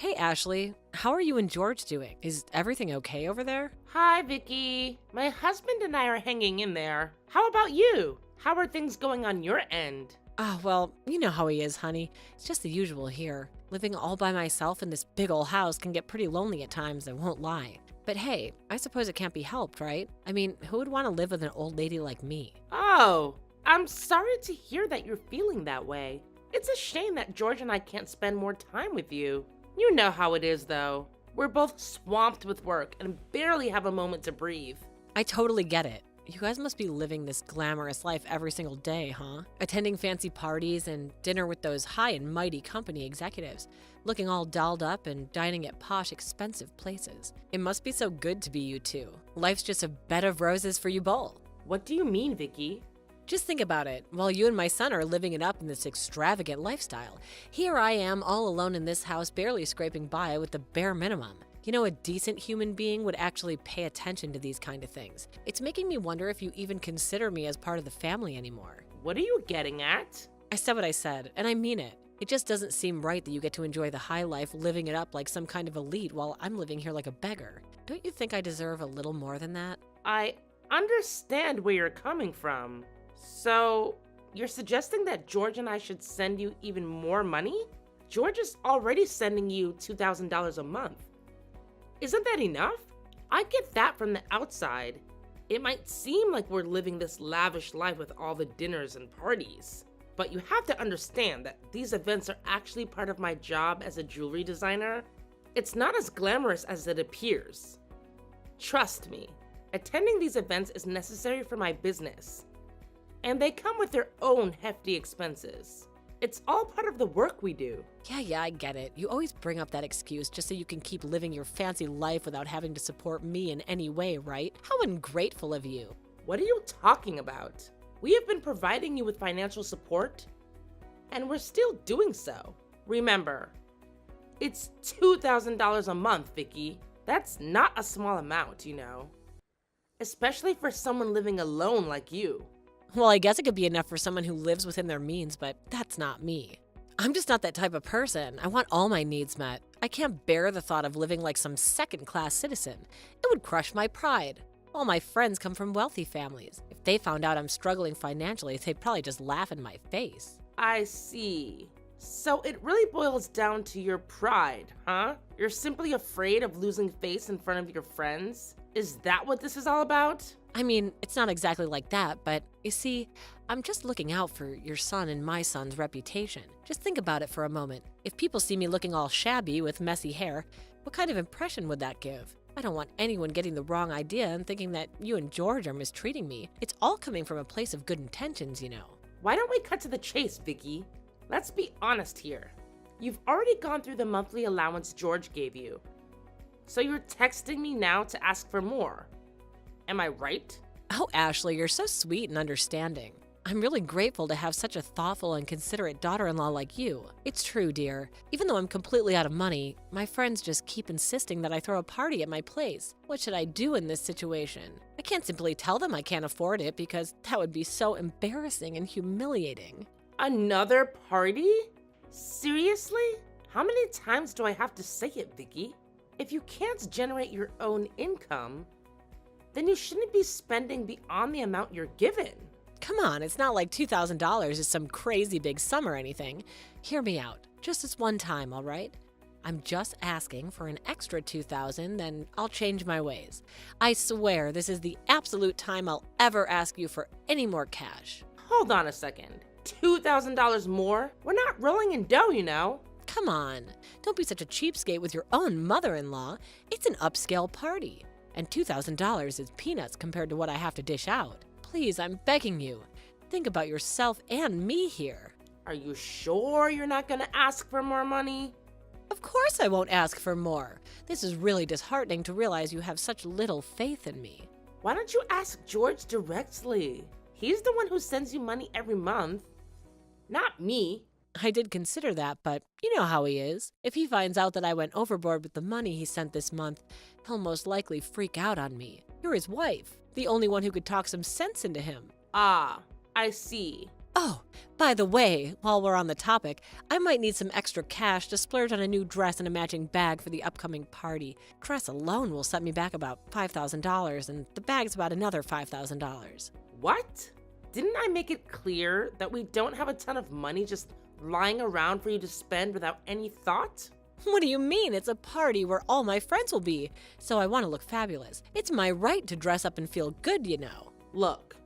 Hey Ashley, how are you and George doing? Is everything okay over there? Hi, Vicky. My husband and I are hanging in there. How about you? How are things going on your end? Well, you know how he is, honey. It's just the usual here. Living all by myself in this big old house can get pretty lonely at times, I won't lie. But hey, I suppose it can't be helped, right? I mean, who would want to live with an old lady like me? Oh, I'm sorry to hear that you're feeling that way. It's a shame that George and I can't spend more time with you. You know how it is, though. We're both swamped with work and barely have a moment to breathe. I totally get it. You guys must be living this glamorous life every single day, huh? Attending fancy parties and dinner with those high and mighty company executives, looking all dolled up and dining at posh, expensive places. It must be so good to be you two. Life's just a bed of roses for you both. What do you mean, Vicky? Just think about it. While you and my son are living it up in this extravagant lifestyle, here I am all alone in this house barely scraping by with the bare minimum. You know, a decent human being would actually pay attention to these kind of things. It's making me wonder if you even consider me as part of the family anymore. What are you getting at? I said what I said, and I mean it. It just doesn't seem right that you get to enjoy the high life living it up like some kind of elite while I'm living here like a beggar. Don't you think I deserve a little more than that? I understand where you're coming from. So, you're suggesting that George and I should send you even more money? George is already sending you $2,000 a month. Isn't that enough? I get that from the outside. It might seem like we're living this lavish life with all the dinners and parties. But you have to understand that these events are actually part of my job as a jewelry designer. It's not as glamorous as it appears. Trust me, attending these events is necessary for my business. And they come with their own hefty expenses. It's all part of the work we do. Yeah, I get it. You always bring up that excuse just so you can keep living your fancy life without having to support me in any way, right? How ungrateful of you. What are you talking about? We have been providing you with financial support, and we're still doing so. Remember, it's $2,000 a month, Vicky. That's not a small amount, you know. Especially for someone living alone like you. Well, I guess it could be enough for someone who lives within their means, but that's not me. I'm just not that type of person. I want all my needs met. I can't bear the thought of living like some second-class citizen. It would crush my pride. All my friends come from wealthy families. If they found out I'm struggling financially, they'd probably just laugh in my face. I see. So it really boils down to your pride, huh? You're simply afraid of losing face in front of your friends? Is that what this is all about? I mean, it's not exactly like that, but you see, I'm just looking out for your son and my son's reputation. Just think about it for a moment. If people see me looking all shabby with messy hair, what kind of impression would that give? I don't want anyone getting the wrong idea and thinking that you and George are mistreating me. It's all coming from a place of good intentions, you know. Why don't we cut to the chase, Vicky? Let's be honest here. You've already gone through the monthly allowance George gave you. So you're texting me now to ask for more. Am I right? Oh, Ashley, you're so sweet and understanding. I'm really grateful to have such a thoughtful and considerate daughter-in-law like you. It's true, dear. Even though I'm completely out of money, my friends just keep insisting that I throw a party at my place. What should I do in this situation? I can't simply tell them I can't afford it because that would be so embarrassing and humiliating. Another party? Seriously? How many times do I have to say it, Vicky? If you can't generate your own income, then you shouldn't be spending beyond the amount you're given. Come on, it's not like $2,000 is some crazy big sum or anything. Hear me out, just this one time, all right? I'm just asking for an extra $2,000, then I'll change my ways. I swear this is the absolute time I'll ever ask you for any more cash. Hold on a second. $2,000 more? We're not rolling in dough, you know. Come on, don't be such a cheapskate with your own mother-in-law. It's an upscale party, and $2,000 is peanuts compared to what I have to dish out. Please, I'm begging you. Think about yourself and me here. Are you sure you're not gonna ask for more money? Of course I won't ask for more. This is really disheartening to realize you have such little faith in me. Why don't you ask George directly? He's the one who sends you money every month, not me. I did consider that, but you know how he is. If he finds out that I went overboard with the money he sent this month, he'll most likely freak out on me. You're his wife, the only one who could talk some sense into him. Ah, I see. Oh, by the way, while we're on the topic, I might need some extra cash to splurge on a new dress and a matching bag for the upcoming party. Dress alone will set me back about $5,000, and the bag's about another $5,000. What? Didn't I make it clear that we don't have a ton of money just lying around for you to spend without any thought? What do you mean? It's a party where all my friends will be, so I want to look fabulous. It's my right to dress up and feel good, you know. Look,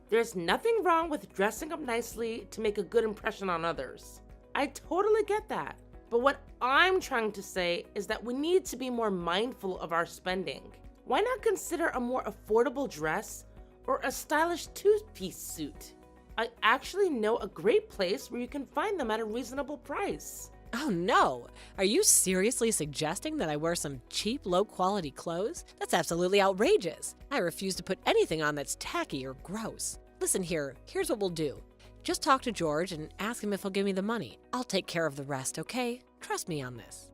there's nothing wrong with dressing up nicely to make a good impression on others. I totally get that. But what I'm trying to say is that we need to be more mindful of our spending. Why not consider a more affordable dress or a stylish two-piece suit? I actually know a great place where you can find them at a reasonable price. Oh no! Are you seriously suggesting that I wear some cheap, low-quality clothes? That's absolutely outrageous. I refuse to put anything on that's tacky or gross. Listen here, here's what we'll do. Just talk to George and ask him if he'll give me the money. I'll take care of the rest, okay? Trust me on this.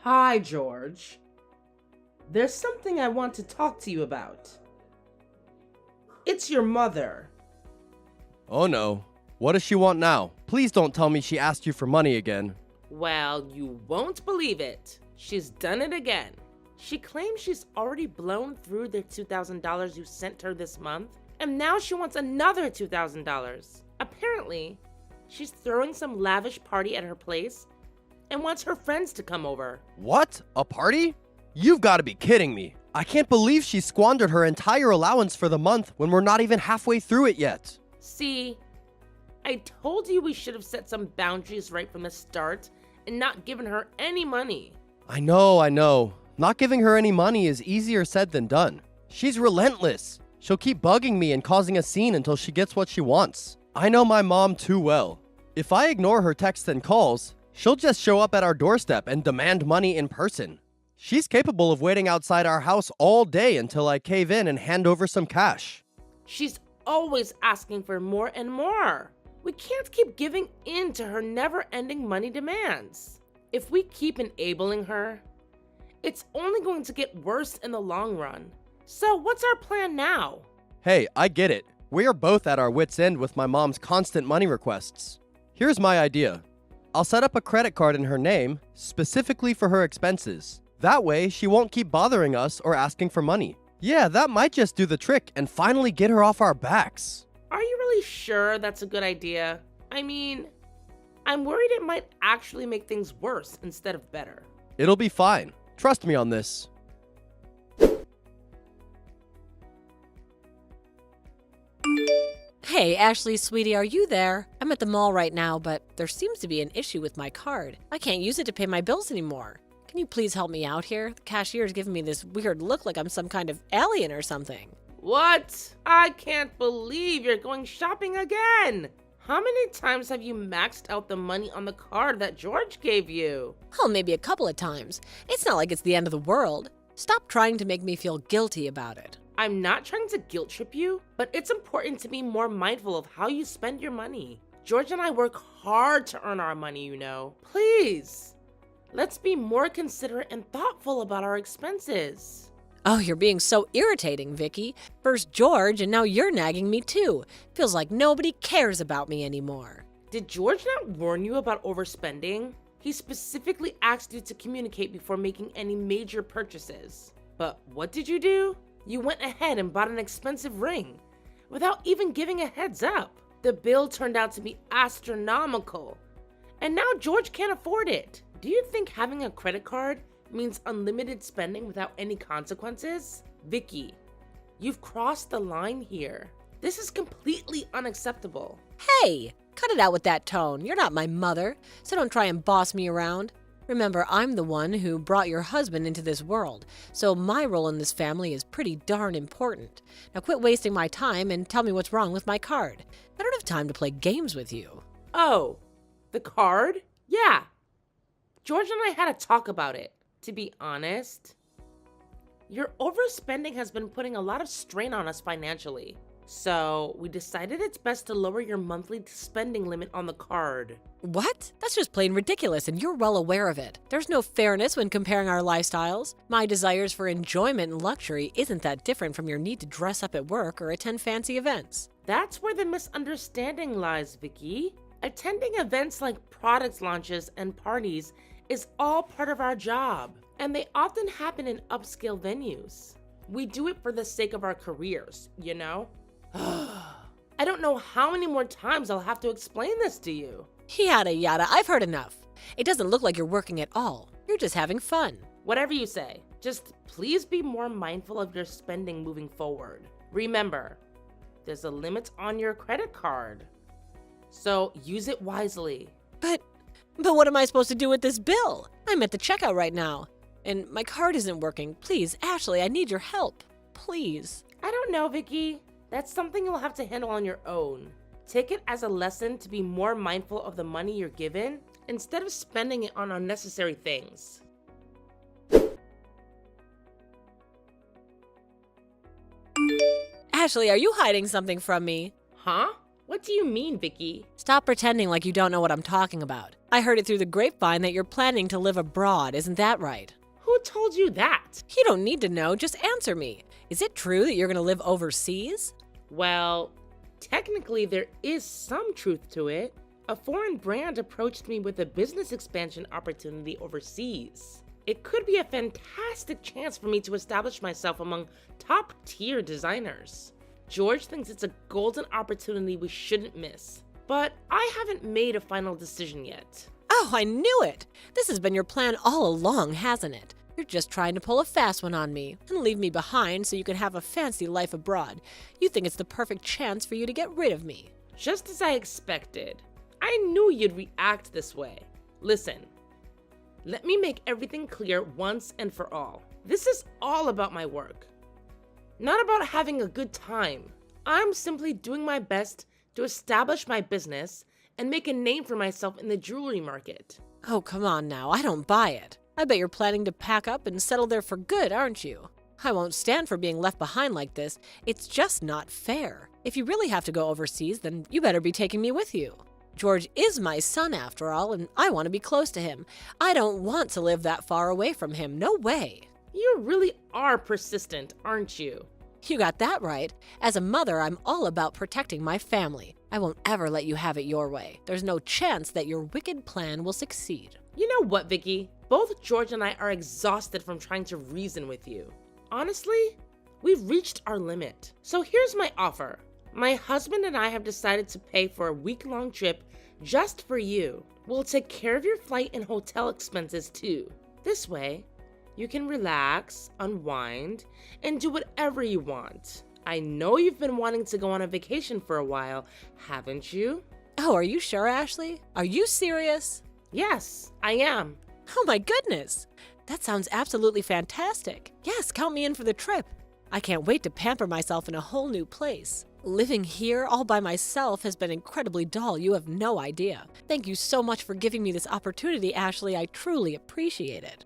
Hi, George. There's something I want to talk to you about. It's your mother. Oh no. What does she want now? Please don't tell me she asked you for money again. Well, you won't believe it. She's done it again. She claims she's already blown through the $2,000 you sent her this month, and now she wants another $2,000. Apparently, she's throwing some lavish party at her place and wants her friends to come over. What? A party? You've got to be kidding me. I can't believe she squandered her entire allowance for the month when we're not even halfway through it yet. See, I told you we should have set some boundaries right from the start and not given her any money. I know. Not giving her any money is easier said than done. She's relentless. She'll keep bugging me and causing a scene until she gets what she wants. I know my mom too well. If I ignore her texts and calls, she'll just show up at our doorstep and demand money in person. She's capable of waiting outside our house all day until I cave in and hand over some cash. She's always asking for more and more. We can't keep giving in to her never-ending money demands. If we keep enabling her, it's only going to get worse in the long run. So what's our plan now? Hey, I get it. We are both at our wits' end with my mom's constant money requests. Here's my idea. I'll set up a credit card in her name, specifically for her expenses. That way, she won't keep bothering us or asking for money. Yeah, that might just do the trick and finally get her off our backs. Are you really sure that's a good idea? I mean, I'm worried it might actually make things worse instead of better. It'll be fine. Trust me on this. Hey, Ashley, sweetie, are you there? I'm at the mall right now, but there seems to be an issue with my card. I can't use it to pay my bills anymore. Can you please help me out here? The cashier's giving me this weird look like I'm some kind of alien or something. What? I can't believe you're going shopping again. How many times have you maxed out the money on the card that George gave you? Oh, maybe a couple of times. It's not like it's the end of the world. Stop trying to make me feel guilty about it. I'm not trying to guilt trip you, but it's important to be more mindful of how you spend your money. George and I work hard to earn our money, you know. Please, let's be more considerate and thoughtful about our expenses. Oh, you're being so irritating, Vicky. First George, and now you're nagging me too. Feels like nobody cares about me anymore. Did George not warn you about overspending? He specifically asked you to communicate before making any major purchases. But what did you do? You went ahead and bought an expensive ring without even giving a heads up. The bill turned out to be astronomical, and now George can't afford it. Do you think having a credit card means unlimited spending without any consequences? Vicky, you've crossed the line here. This is completely unacceptable. Hey, cut it out with that tone. You're not my mother, so don't try and boss me around. Remember, I'm the one who brought your husband into this world, so my role in this family is pretty darn important. Now quit wasting my time and tell me what's wrong with my card. I don't have time to play games with you. Oh, the card? Yeah. George and I had a talk about it. To be honest, your overspending has been putting a lot of strain on us financially. So we decided it's best to lower your monthly spending limit on the card. What? That's just plain ridiculous, and you're well aware of it. There's no fairness when comparing our lifestyles. My desires for enjoyment and luxury isn't that different from your need to dress up at work or attend fancy events. That's where the misunderstanding lies, Vicky. Attending events like product launches and parties is all part of our job, and they often happen in upscale venues. We do it for the sake of our careers, you know? I don't know how many more times I'll have to explain this to you. Yada yada, I've heard enough. It doesn't look like you're working at all. You're just having fun. Whatever you say, just please be more mindful of your spending moving forward. Remember, there's a limit on your credit card, so use it wisely. But what am I supposed to do with this bill? I'm at the checkout right now, and my card isn't working. Please, Ashley, I need your help. Please. I don't know, Vicky. That's something you'll have to handle on your own. Take it as a lesson to be more mindful of the money you're given instead of spending it on unnecessary things. Ashley, are you hiding something from me? Huh? What do you mean, Vicky? Stop pretending like you don't know what I'm talking about. I heard it through the grapevine that you're planning to live abroad, isn't that right? Who told you that? You don't need to know, just answer me. Is it true that you're going to live overseas? Well, technically there is some truth to it. A foreign brand approached me with a business expansion opportunity overseas. It could be a fantastic chance for me to establish myself among top-tier designers. George thinks it's a golden opportunity we shouldn't miss, but I haven't made a final decision yet. Oh, I knew it! This has been your plan all along, hasn't it? You're just trying to pull a fast one on me and leave me behind so you can have a fancy life abroad. You think it's the perfect chance for you to get rid of me. Just as I expected. I knew you'd react this way. Listen, let me make everything clear once and for all. This is all about my work, not about having a good time. I'm simply doing my best to establish my business and make a name for myself in the jewelry market. Oh, come on now, I don't buy it. I bet you're planning to pack up and settle there for good, aren't you? I won't stand for being left behind like this. It's just not fair. If you really have to go overseas, then you better be taking me with you. George is my son after all, and I want to be close to him. I don't want to live that far away from him, no way. You really are persistent, aren't you? You got that right. As a mother, I'm all about protecting my family. I won't ever let you have it your way. There's no chance that your wicked plan will succeed. You know what, Vicky? Both George and I are exhausted from trying to reason with you. Honestly, we've reached our limit. So here's my offer. My husband and I have decided to pay for a week-long trip just for you. We'll take care of your flight and hotel expenses too. This way, you can relax, unwind, and do whatever you want. I know you've been wanting to go on a vacation for a while, haven't you? Oh, are you sure, Ashley? Are you serious? Yes, I am. Oh my goodness! That sounds absolutely fantastic. Yes, count me in for the trip. I can't wait to pamper myself in a whole new place. Living here all by myself has been incredibly dull. You have no idea. Thank you so much for giving me this opportunity, Ashley. I truly appreciate it.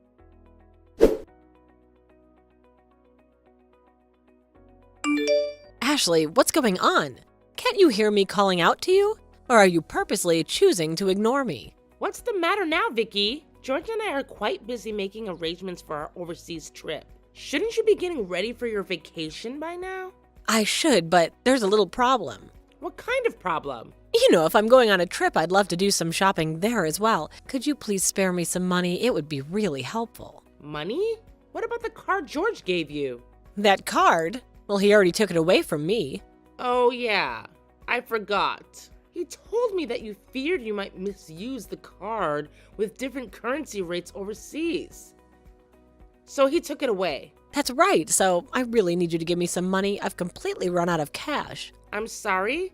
Ashley, what's going on? Can't you hear me calling out to you? Or are you purposely choosing to ignore me? What's the matter now, Vicky? George and I are quite busy making arrangements for our overseas trip. Shouldn't you be getting ready for your vacation by now? I should, but there's a little problem. What kind of problem? You know, if I'm going on a trip, I'd love to do some shopping there as well. Could you please spare me some money? It would be really helpful. Money? What about the card George gave you? That card? Well, he already took it away from me. Oh yeah, I forgot. He told me that you feared you might misuse the card with different currency rates overseas. So he took it away. That's right, so I really need you to give me some money. I've completely run out of cash. I'm sorry,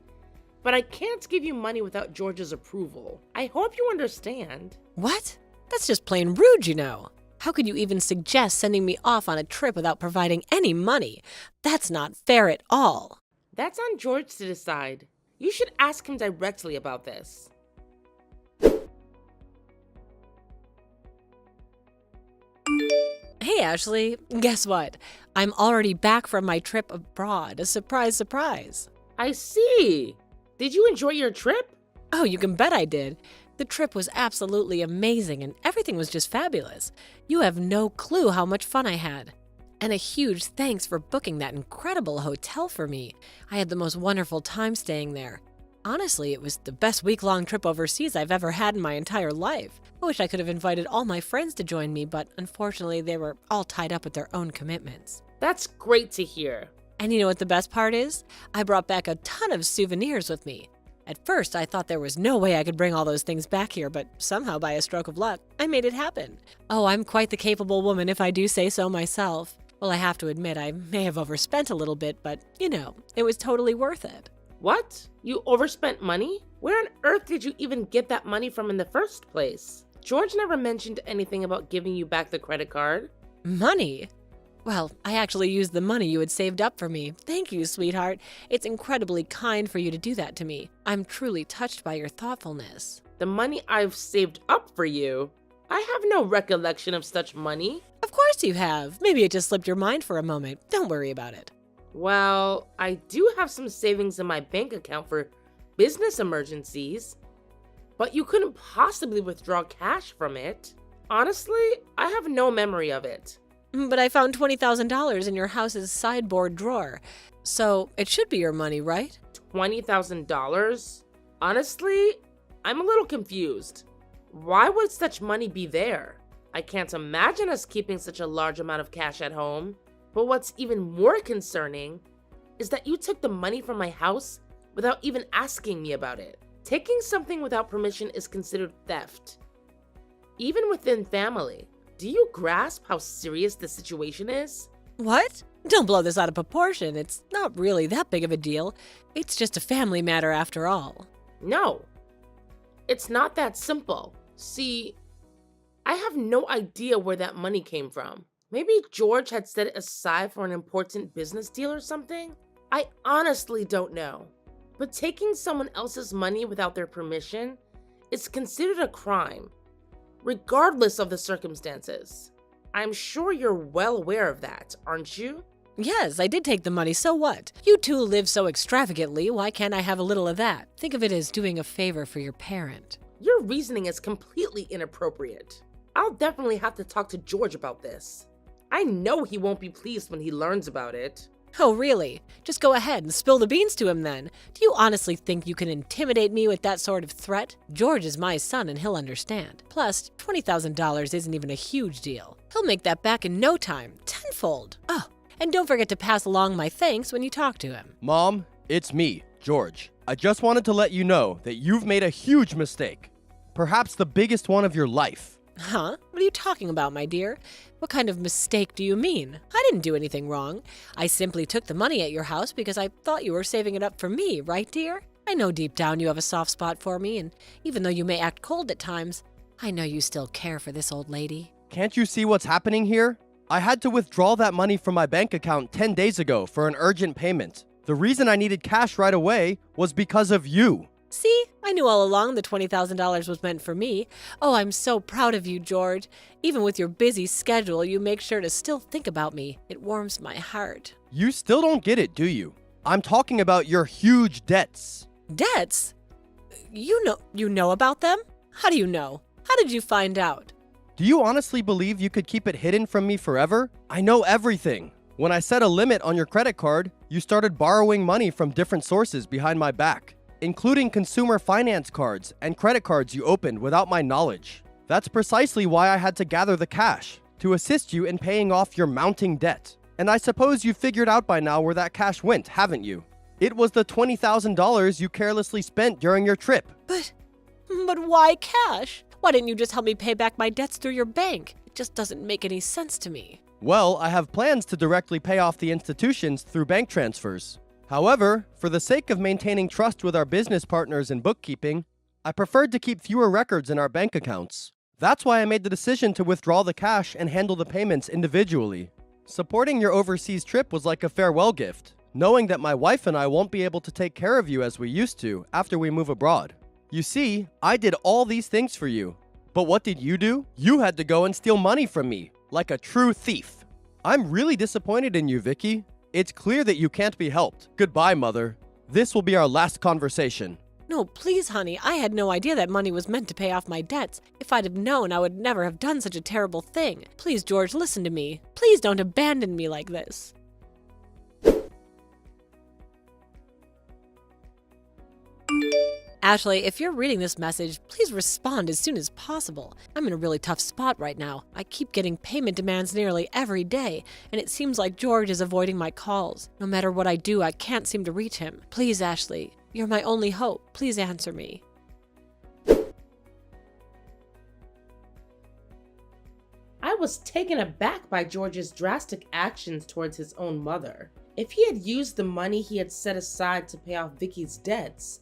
but I can't give you money without George's approval. I hope you understand. What? That's just plain rude, you know. How could you even suggest sending me off on a trip without providing any money? That's not fair at all. That's on George to decide. You should ask him directly about this. Hey, Ashley, guess what? I'm already back from my trip abroad. A surprise, surprise. I see. Did you enjoy your trip? Oh, you can bet I did. The trip was absolutely amazing and everything was just fabulous. You have no clue how much fun I had. And a huge thanks for booking that incredible hotel for me. I had the most wonderful time staying there. Honestly, it was the best week-long trip overseas I've ever had in my entire life. I wish I could have invited all my friends to join me, but unfortunately they were all tied up with their own commitments. That's great to hear. And you know what the best part is? I brought back a ton of souvenirs with me. At first, I thought there was no way I could bring all those things back here, but somehow by a stroke of luck, I made it happen. Oh, I'm quite the capable woman if I do say so myself. Well, I have to admit I may have overspent a little bit, but it was totally worth it. What? You overspent money? Where on earth did you even get that money from in the first place? George never mentioned anything about giving you back the credit card. Money? Well, I actually used the money you had saved up for me. Thank you, sweetheart. It's incredibly kind for you to do that to me. I'm truly touched by your thoughtfulness. The money I've saved up for you? I have no recollection of such money. Of course you have. Maybe it just slipped your mind for a moment. Don't worry about it. Well, I do have some savings in my bank account for business emergencies, but you couldn't possibly withdraw cash from it. Honestly, I have no memory of it. But I found $20,000 in your house's sideboard drawer, so it should be your money, right? $20,000? Honestly, I'm a little confused. Why would such money be there? I can't imagine us keeping such a large amount of cash at home. But what's even more concerning is that you took the money from my house without even asking me about it. Taking something without permission is considered theft, even within family. Do you grasp how serious the situation is? What? Don't blow this out of proportion. It's not really that big of a deal. It's just a family matter after all. No, it's not that simple. See, I have no idea where that money came from. Maybe George had set it aside for an important business deal or something? I honestly don't know. But taking someone else's money without their permission is considered a crime, regardless of the circumstances. I'm sure you're well aware of that, aren't you? Yes, I did take the money, so what? You two live so extravagantly, why can't I have a little of that? Think of it as doing a favor for your parent. Your reasoning is completely inappropriate. I'll definitely have to talk to George about this. I know he won't be pleased when he learns about it. Oh, really? Just go ahead and spill the beans to him then. Do you honestly think you can intimidate me with that sort of threat? George is my son and he'll understand. Plus, $20,000 isn't even a huge deal. He'll make that back in no time, tenfold. Oh, and don't forget to pass along my thanks when you talk to him. Mom, it's me, George. I just wanted to let you know that you've made a huge mistake. Perhaps the biggest one of your life. Huh? What are you talking about, my dear? What kind of mistake do you mean? I didn't do anything wrong. I simply took the money at your house because I thought you were saving it up for me, right, dear? I know deep down you have a soft spot for me, and even though you may act cold at times, I know you still care for this old lady. Can't you see what's happening here? I had to withdraw that money from my bank account 10 days ago for an urgent payment. The reason I needed cash right away was because of you. See, I knew all along the $20,000 was meant for me. Oh, I'm so proud of you, George. Even with your busy schedule, you make sure to still think about me. It warms my heart. You still don't get it, do you? I'm talking about your huge debts. Debts? You know about them? How do you know? How did you find out? Do you honestly believe you could keep it hidden from me forever? I know everything. When I set a limit on your credit card, you started borrowing money from different sources behind my back, including consumer finance cards and credit cards you opened without my knowledge. That's precisely why I had to gather the cash, to assist you in paying off your mounting debt. And I suppose you figured out by now where that cash went, haven't you? It was the $20,000 you carelessly spent during your trip. But why cash? Why didn't you just help me pay back my debts through your bank? It just doesn't make any sense to me. Well, I have plans to directly pay off the institutions through bank transfers. However, for the sake of maintaining trust with our business partners in bookkeeping, I preferred to keep fewer records in our bank accounts. That's why I made the decision to withdraw the cash and handle the payments individually. Supporting your overseas trip was like a farewell gift, knowing that my wife and I won't be able to take care of you as we used to after we move abroad. You see, I did all these things for you. But what did you do? You had to go and steal money from me, like a true thief. I'm really disappointed in you, Vicky. It's clear that you can't be helped. Goodbye, Mother. This will be our last conversation. No, please, honey. I had no idea that money was meant to pay off my debts. If I'd have known, I would never have done such a terrible thing. Please, George, listen to me. Please don't abandon me like this. Ashley, if you're reading this message, please respond as soon as possible. I'm in a really tough spot right now. I keep getting payment demands nearly every day, and it seems like George is avoiding my calls. No matter what I do, I can't seem to reach him. Please, Ashley, you're my only hope. Please answer me. I was taken aback by George's drastic actions towards his own mother. If he had used the money he had set aside to pay off Vicky's debts,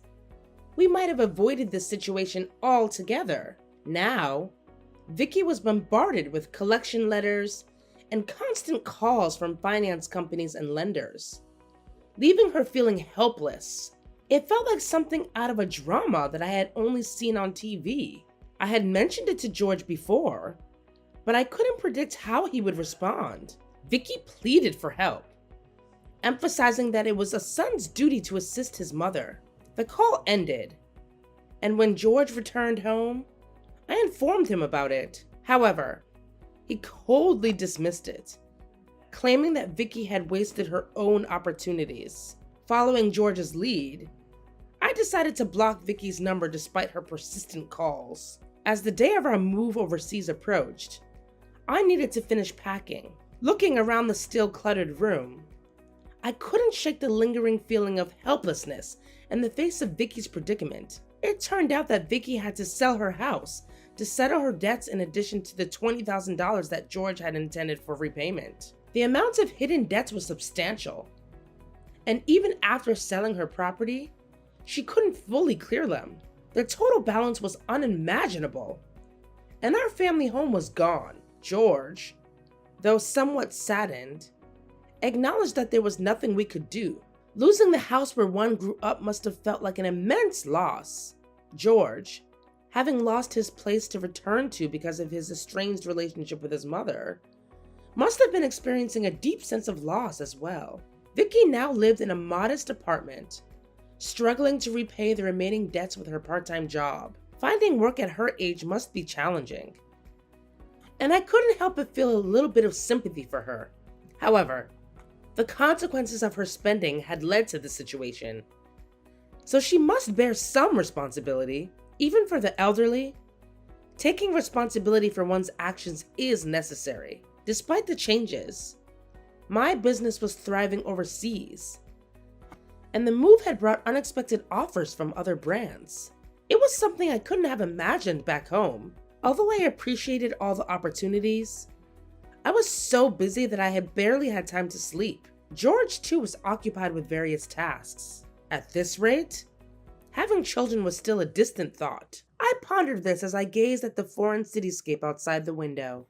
we might have avoided this situation altogether. Now, Vicky was bombarded with collection letters and constant calls from finance companies and lenders, leaving her feeling helpless. It felt like something out of a drama that I had only seen on TV. I had mentioned it to George before, but I couldn't predict how he would respond. Vicky pleaded for help, emphasizing that it was a son's duty to assist his mother. The call ended, and when George returned home, I informed him about it. However, he coldly dismissed it, claiming that Vicky had wasted her own opportunities. Following George's lead, I decided to block Vicky's number despite her persistent calls. As the day of our move overseas approached, I needed to finish packing. Looking around the still cluttered room, I couldn't shake the lingering feeling of helplessness in the face of Vicky's predicament. It turned out that Vicky had to sell her house to settle her debts in addition to the $20,000 that George had intended for repayment. The amount of hidden debts was substantial, and even after selling her property, she couldn't fully clear them. The total balance was unimaginable, and our family home was gone. George, though somewhat saddened, acknowledged that there was nothing we could do. Losing the house where one grew up must have felt like an immense loss. George, having lost his place to return to because of his estranged relationship with his mother, must have been experiencing a deep sense of loss as well. Vicky now lived in a modest apartment, struggling to repay the remaining debts with her part-time job. Finding work at her age must be challenging, and I couldn't help but feel a little bit of sympathy for her. However, the consequences of her spending had led to the situation, so she must bear some responsibility. Even for the elderly, taking responsibility for one's actions is necessary. Despite the changes, my business was thriving overseas, and the move had brought unexpected offers from other brands. It was something I couldn't have imagined back home. Although I appreciated all the opportunities, I was so busy that I had barely had time to sleep. George, too, was occupied with various tasks. At this rate, having children was still a distant thought. I pondered this as I gazed at the foreign cityscape outside the window.